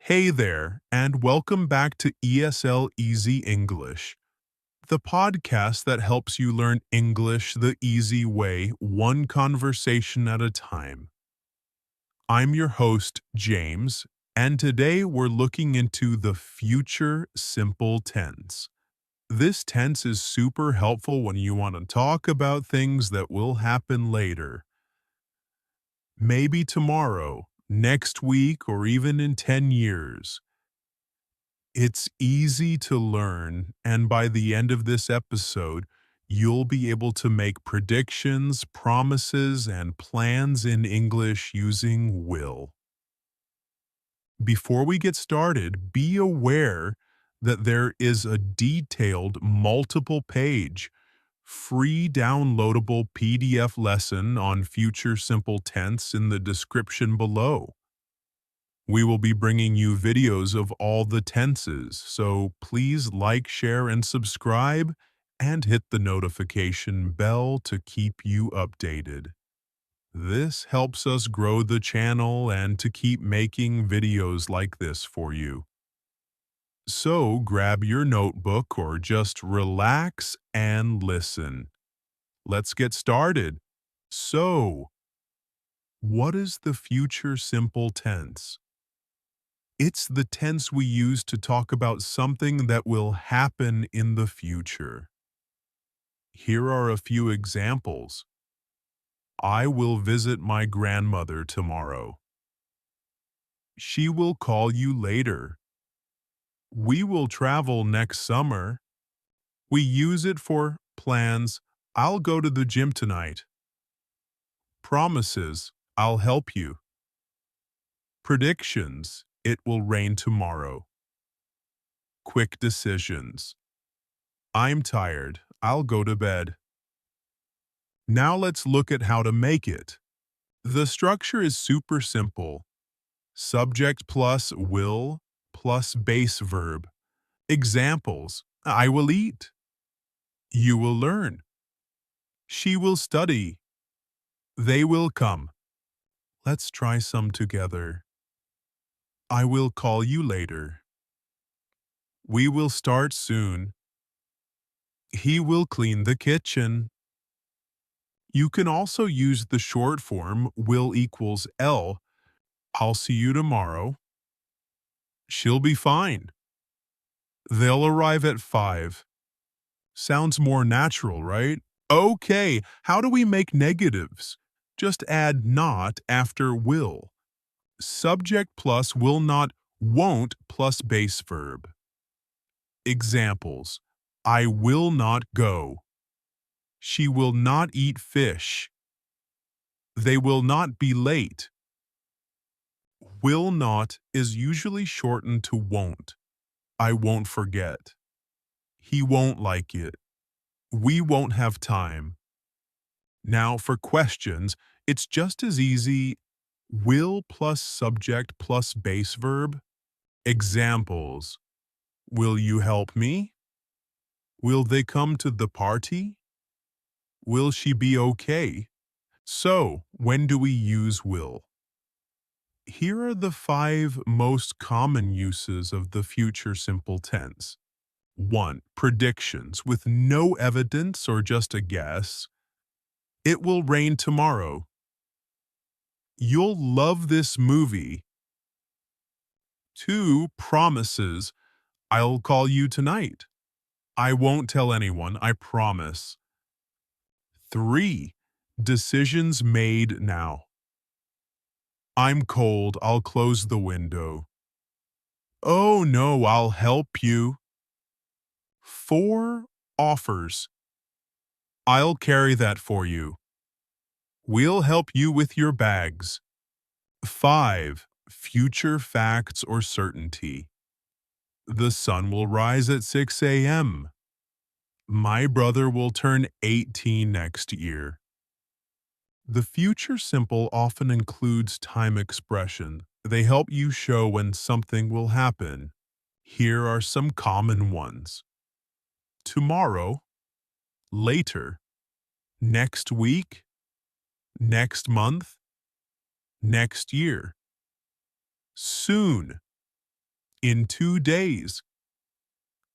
Hey there, and welcome back to ESL Easy English, the podcast that helps you learn English the easy way, one conversation at a time. I'm your host, James, and today we're looking into the future simple tense. This tense is super helpful when you want to talk about things that will happen later. Maybe tomorrow, next week, or even in 10 years. It's easy to learn, and by the end of this episode, you'll be able to make predictions, promises, and plans in English using will. Before we get started, be aware that there is a detailed multiple-page, free downloadable PDF lesson on future simple tense in the description below. We will be bringing you videos of all the tenses, so please like, share, and subscribe, and hit the notification bell to keep you updated. This helps us grow the channel and to keep making videos like this for you. So grab your notebook or just relax and listen. Let's get started. So, what is the future simple tense? It's the tense we use to talk about something that will happen in the future. Here are a few examples. I will visit my grandmother tomorrow. She will call you later. We will travel next summer. We use it for plans. I'll go to the gym tonight. Promises. I'll help you. Predictions. It will rain tomorrow. Quick decisions. I'm tired. I'll go to bed. Now let's look at how to make it. The structure is super simple. Subject plus will plus base verb. Examples: I will eat. You will learn. She will study. They will come. Let's try some together. I will call you later. We will start soon. He will clean the kitchen. You can also use the short form will equals L. I'll see you tomorrow. She'll be fine. They'll arrive at 5. Sounds more natural, right? Okay, how do we make negatives? Just add not after will. Subject plus will not, won't plus base verb. Examples: I will not go. She will not eat fish. They will not be late. Will not is usually shortened to won't. I won't forget. He won't like it. We won't have time. Now for questions, it's just as easy. Will plus subject plus base verb. Examples: Will you help me? Will they come to the party? Will she be okay? So, when do we use will? Here are the 5 most common uses of the future simple tense. 1. Predictions with no evidence or just a guess. It will rain tomorrow. You'll love this movie. 2. Promises. I'll call you tonight. I won't tell anyone, I promise. 3. Decisions made now. I'm cold, I'll close the window. Oh no, I'll help you. 4. Offers. I'll carry that for you. We'll help you with your bags. 5. Future facts or certainty. The sun will rise at 6 a.m. My brother will turn 18 next year. The future simple often includes time expression. They help you show when something will happen. Here are some common ones. Tomorrow, later, next week, next month, next year. Soon. In 2 days.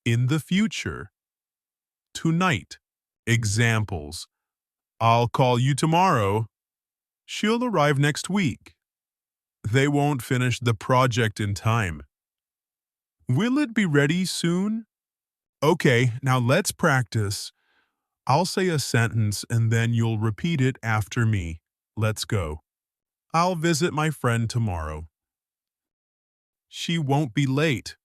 In the future. Tonight. Examples. I'll call you tomorrow. She'll arrive next week. They won't finish the project in time. Will it be ready soon? Okay, now let's practice. I'll say a sentence and then you'll repeat it after me. Let's go. I'll visit my friend tomorrow. She won't be late.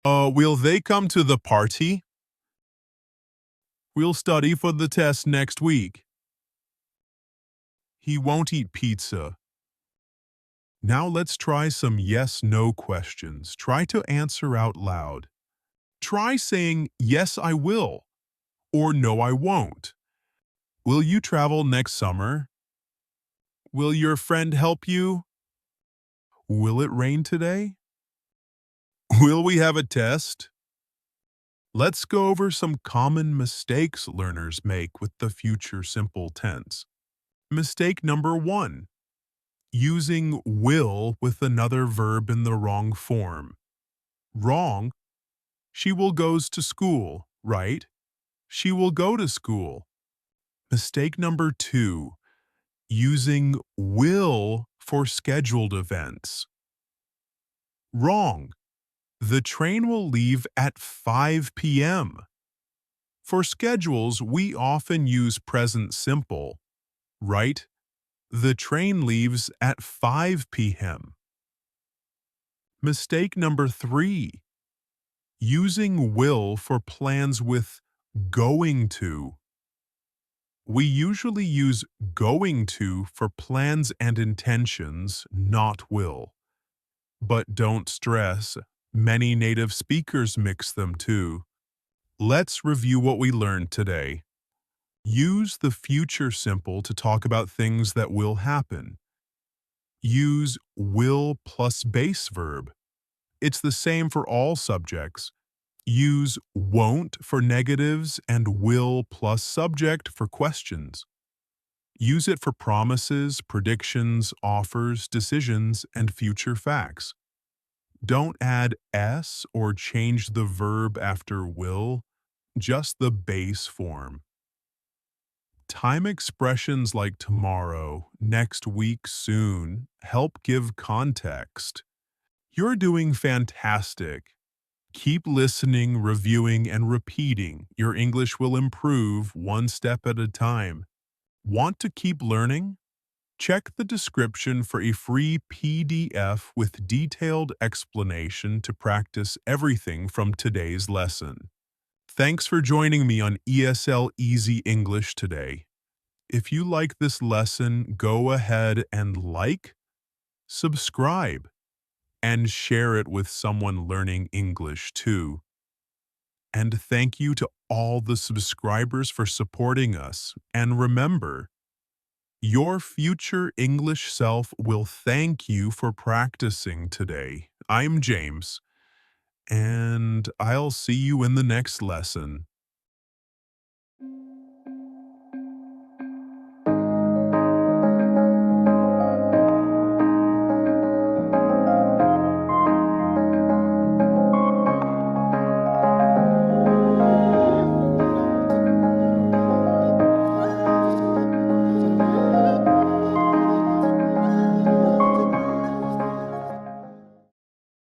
Will they come to the party? We'll study for the test next week. He won't eat pizza. Now let's try some yes-no questions. Try to answer out loud. Try saying, yes, I will, or no, I won't. Will you travel next summer? Will your friend help you? Will it rain today? Will we have a test? Let's go over some common mistakes learners make with the future simple tense. Mistake number 1. Using will with another verb in the wrong form. Wrong. She will goes to school, right? She will go to school. Mistake number 2. Using will for scheduled events. Wrong. The train will leave at 5 p.m. For schedules, we often use present simple, right? The train leaves at 5 p.m. Mistake number 3. Using will for plans with going to. We usually use going to for plans and intentions, not will. But don't stress, many native speakers mix them too. Let's review what we learned today. Use the future simple to talk about things that will happen. Use will plus base verb. It's the same for all subjects. Use won't for negatives and will plus subject for questions. Use it for promises, predictions, offers, decisions, and future facts. Don't add s or change the verb after will, just the base form. Time expressions like tomorrow, next week, soon help give context. You're doing fantastic. Keep listening, reviewing, and repeating. Your English will improve one step at a time. Want to keep learning? Check the description for a free PDF with detailed explanation to practice everything from today's lesson. Thanks for joining me on ESL Easy English today. If you like this lesson, go ahead and like, subscribe, and share it with someone learning English too. And thank you to all the subscribers for supporting us. And remember, your future English self will thank you for practicing today. I'm James, and I'll see you in the next lesson.